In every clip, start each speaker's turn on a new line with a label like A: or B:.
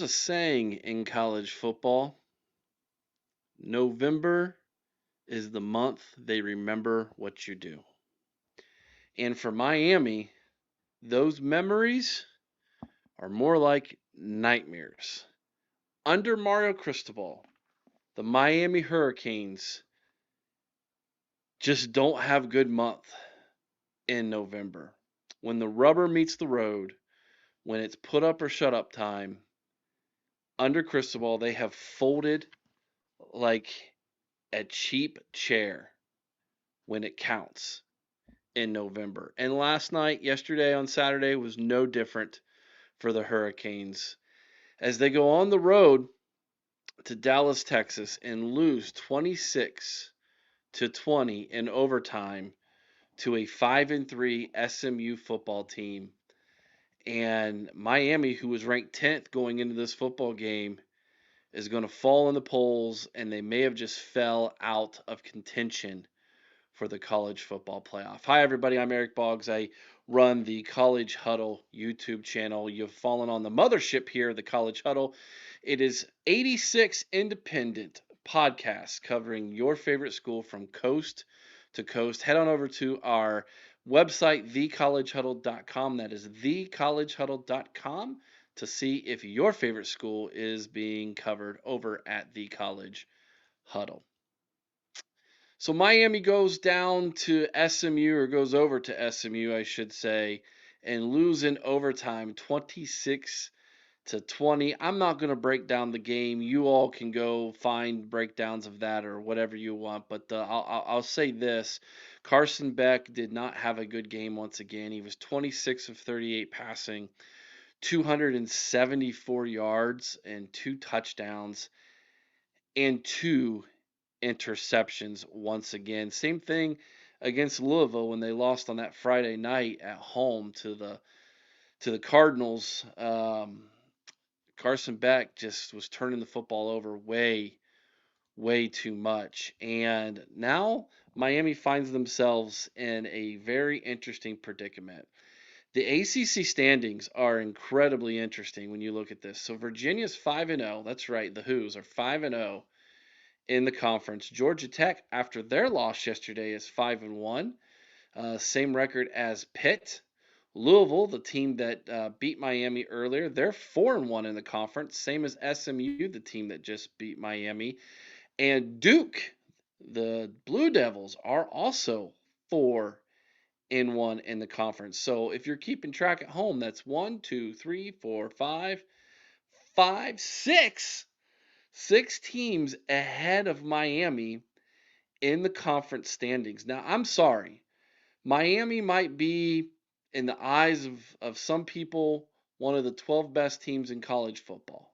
A: a saying in college football: November is the month they remember what you do. And for Miami, those memories are more like nightmares. Under Mario Cristobal, the Miami Hurricanes just don't have good month in November. When the rubber meets the road, when it's put up or shut up time, under Cristobal, they have folded like a cheap chair when it counts in November. And yesterday on Saturday, was no different for the Hurricanes as they go on the road to Dallas, Texas, and lose 26-20 in overtime to a 5-3 SMU football team. And Miami, who was ranked 10th going into this football game, is going to fall in the polls, and they may have just fell out of contention for the college football playoff. Hi, everybody. I'm Eric Boggs. I run the College Huddle YouTube channel. You've fallen on the mothership here, the College Huddle. It is 86 independent podcasts covering your favorite school from coast to coast. Head on over to our website, thecollegehuddle.com. That is thecollegehuddle.com to see if your favorite school is being covered over at the College Huddle. So Miami goes down to SMU, or goes over to SMU, I should say, and lose in overtime 26-20. I'm not going to break down the game. You all can go find breakdowns of that or whatever you want. But I'll say this. Carson Beck did not have a good game once again. He was 26 of 38 passing, 274 yards and 2 touchdowns and 2 interceptions once again. Same thing against Louisville when they lost on that Friday night at home to the Cardinals. Carson Beck just was turning the football over way too much. And now Miami finds themselves in a very interesting predicament. The ACC standings are incredibly interesting when you look at this. So Virginia's 5-0. That's right, the Hoos are 5-0 in the conference. Georgia Tech, after their loss yesterday, is 5-1. Same record as Pitt. Louisville, the team that beat Miami earlier, they're 4-1 in the conference, same as SMU, the team that just beat Miami. And Duke, the Blue Devils, are also 4-1 in the conference. So if you're keeping track at home, that's 1, 2, 3, 4, 5, 6 teams ahead of Miami in the conference standings. Now, I'm sorry. Miami might be, in the eyes of some people, one of the 12 best teams in college football.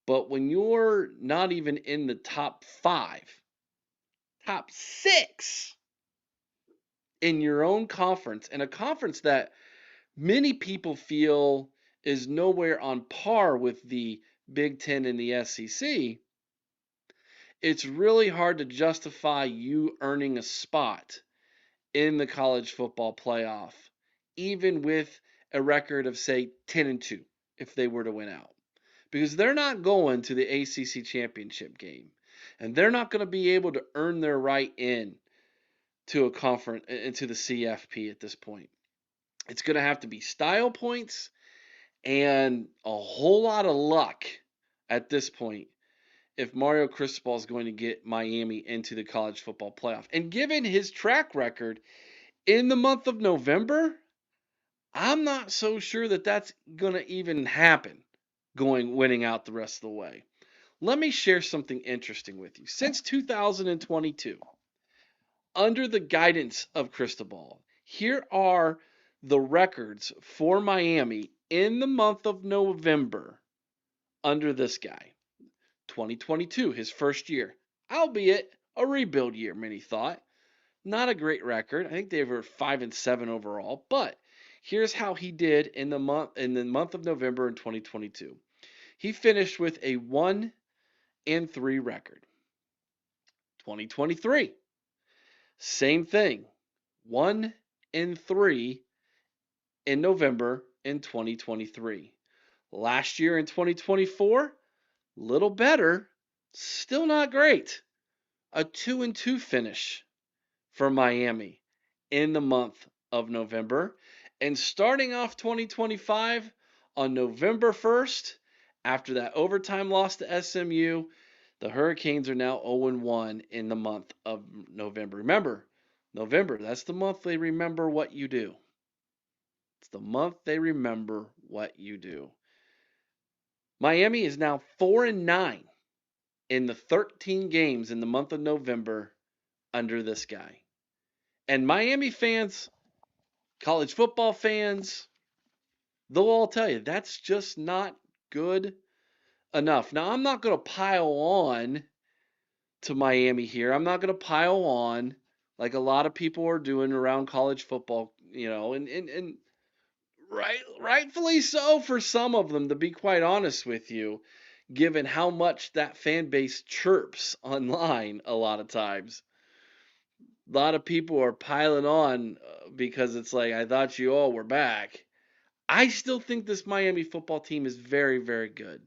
A: But when you're not even in the top 5, top 6 in your own conference, and a conference that many people feel is nowhere on par with the Big Ten and the SEC, it's really hard to justify you earning a spot in the college football playoff, even with a record of, say, 10-2, if they were to win out. Because they're not going to the ACC championship game, and they're not going to be able to earn their right in to a conference, into the CFP at this point. It's going to have to be style points and a whole lot of luck at this point if Mario Cristobal is going to get Miami into the college football playoff. And given his track record in the month of November, I'm not so sure that that's going to even happen, winning out the rest of the way. Let me share something interesting with you. Since 2022, under the guidance of Cristobal, here are the records for Miami in the month of November under this guy. 2022, his first year, albeit a rebuild year, many thought. Not a great record. I think they were 5-7 overall, but here's how he did in the month of November in 2022. He finished with a 1-3 record. 2023, same thing. 1-3 in November in 2023. Last year in 2024, little better, still not great. A 2-2 finish for Miami in the month of November. And starting off 2025 on November 1st, after that overtime loss to SMU, the Hurricanes are now 0-1 in the month of November. Remember, November, that's the month they remember what you do. It's the month they remember what you do. Miami is now 4-9 in the 13 games in the month of November under this guy. And Miami fans, college football fans, they'll all tell you that's just not good enough. Now, I'm not going to pile on to Miami here. I'm not going to pile on like a lot of people are doing around college football, and rightfully so for some of them, to be quite honest with you, given how much that fan base chirps online a lot of times. A lot of people are piling on because it's like, I thought you all were back. I still think this Miami football team is very, very good.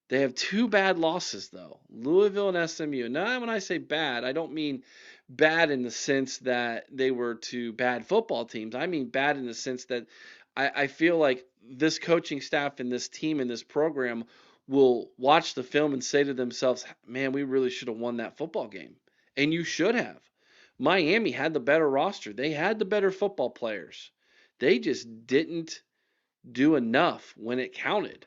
A: They have two bad losses, though, Louisville and SMU. Now, when I say bad, I don't mean bad in the sense that they were two bad football teams. I mean bad in the sense that I feel like this coaching staff and this team and this program will watch the film and say to themselves, man, we really should have won that football game. And you should have. Miami had the better roster. They had the better football players. They just didn't do enough when it counted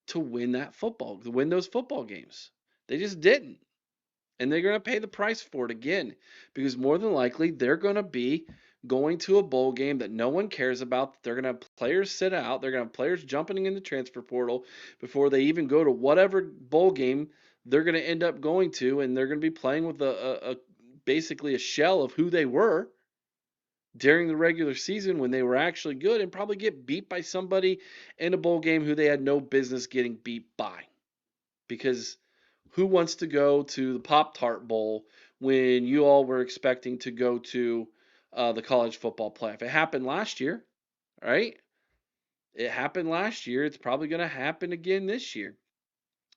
A: to win to win those football games. They just didn't. And they're going to pay the price for it again because more than likely they're going to be going to a bowl game that no one cares about. They're going to have players sit out. They're going to have players jumping in the transfer portal before they even go to whatever bowl game they're going to end up going to, and they're going to be playing with basically a shell of who they were during the regular season when they were actually good, and probably get beat by somebody in a bowl game who they had no business getting beat by. Because who wants to go to the Pop-Tart Bowl when you all were expecting to go to the college football playoff? It happened last year, right? It happened last year. It's probably going to happen again this year,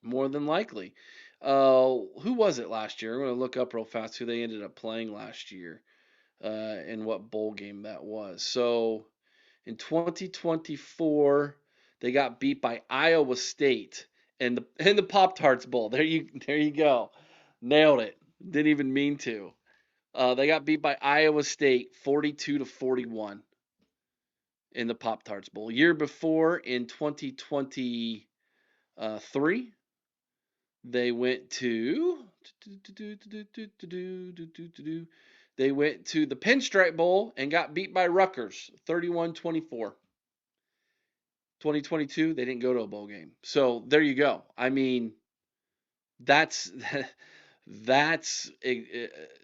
A: more than likely. Who was it last year? I'm going to look up real fast who they ended up playing last year and what bowl game that was. So in 2024, they got beat by Iowa State in the Pop Tarts Bowl. There you go, nailed it. Didn't even mean to. They got beat by Iowa State 42-41 in the Pop Tarts Bowl. Year before, in 2023, they went to they went to the Pinstripe Bowl and got beat by Rutgers 31-24. 2022, they didn't go to a bowl game. So there you go. I mean, that's that's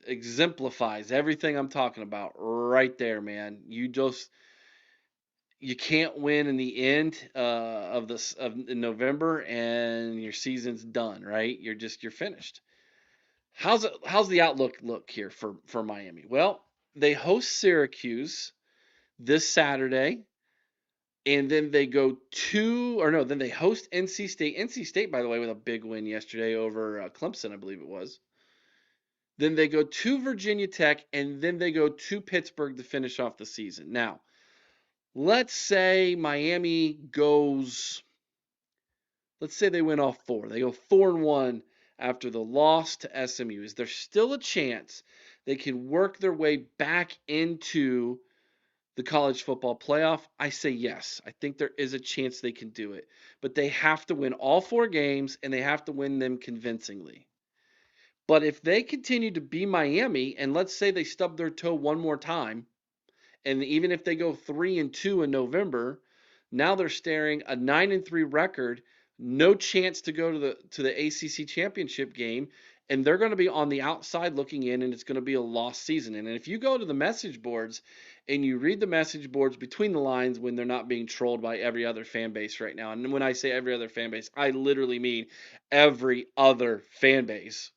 A: exemplifies everything I'm talking about right there, man. You can't win in the end of this of in November, and your season's done, right? You're finished. How's the outlook look here for Miami? Well, they host Syracuse this Saturday, and then they go to, or no, then they host NC State. NC State, by the way, with a big win yesterday over Clemson, I believe it was. Then they go to Virginia Tech, and then they go to Pittsburgh to finish off the season. Now, let's say Miami goes, let's say they win all four. They go 4-1 after the loss to SMU. Is there still a chance they can work their way back into the college football playoff? I say yes. I think there is a chance they can do it. But they have to win all four games, and they have to win them convincingly. But if they continue to be Miami, and let's say they stub their toe one more time, and even if they go 3-2 in November, now they're staring a 9-3 record, no chance to go to the ACC championship game, and they're going to be on the outside looking in, and it's going to be a lost season. And if you go to the message boards and you read the message boards between the lines when they're not being trolled by every other fan base right now, and when I say every other fan base, I literally mean every other fan base.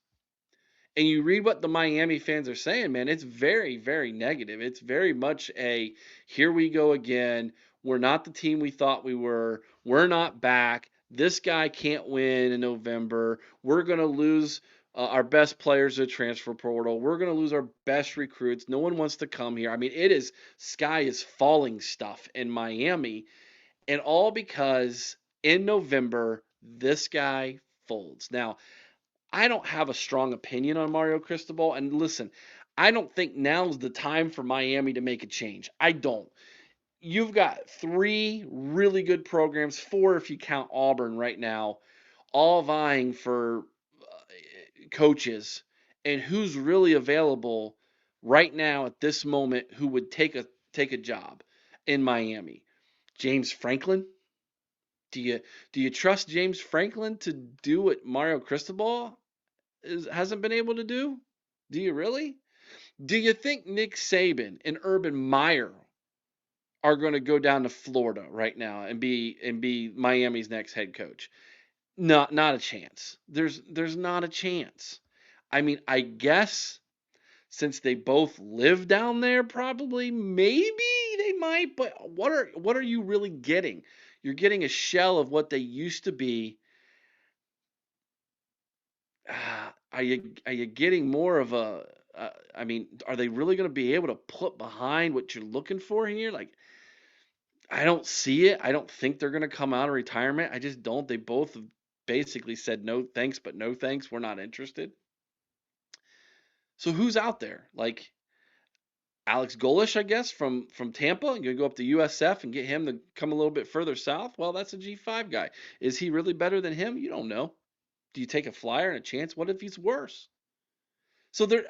A: And you read what the Miami fans are saying, man, it's very, very negative. It's very much a here we go again. We're not the team we thought we were. We're not back. This guy can't win in November. We're going to lose our best players to the transfer portal. We're going to lose our best recruits. No one wants to come here. I mean, it is sky is falling stuff in Miami, and all because in November this guy folds. Now, I don't have a strong opinion on Mario Cristobal, and listen, I don't think now's the time for Miami to make a change. I don't. You've got three really good programs, four if you count Auburn right now, all vying for coaches. And who's really available right now at this moment who would take a job in Miami? James Franklin? Do you trust James Franklin to do what Mario Cristobal hasn't been able to do? Do you really? Do you think Nick Saban and Urban Meyer are going to go down to Florida right now and be Miami's next head coach? Not a chance. There's not a chance. I mean, I guess since they both live down there, probably maybe they might, but what are you really getting? You're getting a shell of what they used to be. Are you getting more of a I mean, are they really going to be able to put behind what you're looking for here? Like, I don't see it. I don't think they're going to come out of retirement. I just don't. They both have basically said no thanks, but no thanks. We're not interested. So who's out there? Like Alex Golish, I guess, from Tampa. You're going to go up to USF and get him to come a little bit further south. Well, that's a G5 guy. Is he really better than him? You don't know. Do you take a flyer and a chance? What if he's worse? So there,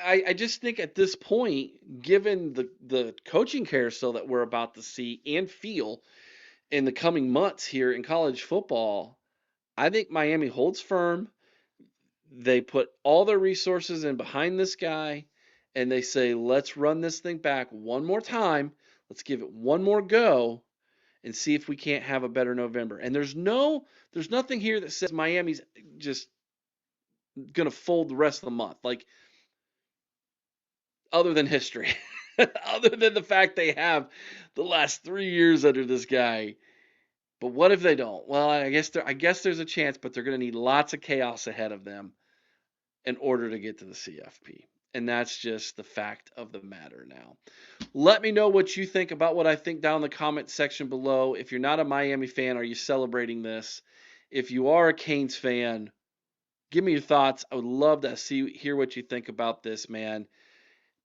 A: I just think at this point, given the coaching carousel that we're about to see and feel in the coming months here in college football, I think Miami holds firm. They put all their resources in behind this guy, and they say, let's run this thing back one more time. Let's give it one more go and see if we can't have a better November. And there's nothing here that says Miami's just gonna fold the rest of the month. Like, other than history, other than the fact they have the last 3 years under this guy. But what if they don't? Well, I guess there's a chance, but they're going to need lots of chaos ahead of them in order to get to the CFP. And that's just the fact of the matter now. Let me know what you think about what I think down in the comment section below. If you're not a Miami fan, are you celebrating this? If you are a Canes fan, give me your thoughts. I would love to hear what you think about this, man.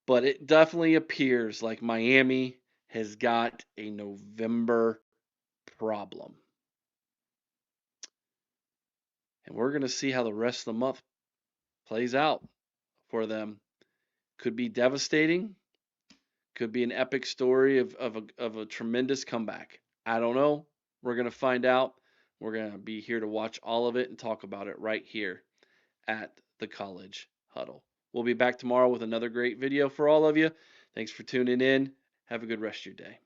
A: But it definitely appears like Miami has got a November problem. And we're going to see how the rest of the month plays out for them. Could be devastating. Could be an epic story of a tremendous comeback. I don't know. We're going to find out. We're going to be here to watch all of it and talk about it right here at the College Huddle. We'll be back tomorrow with another great video for all of you. Thanks for tuning in. Have a good rest of your day.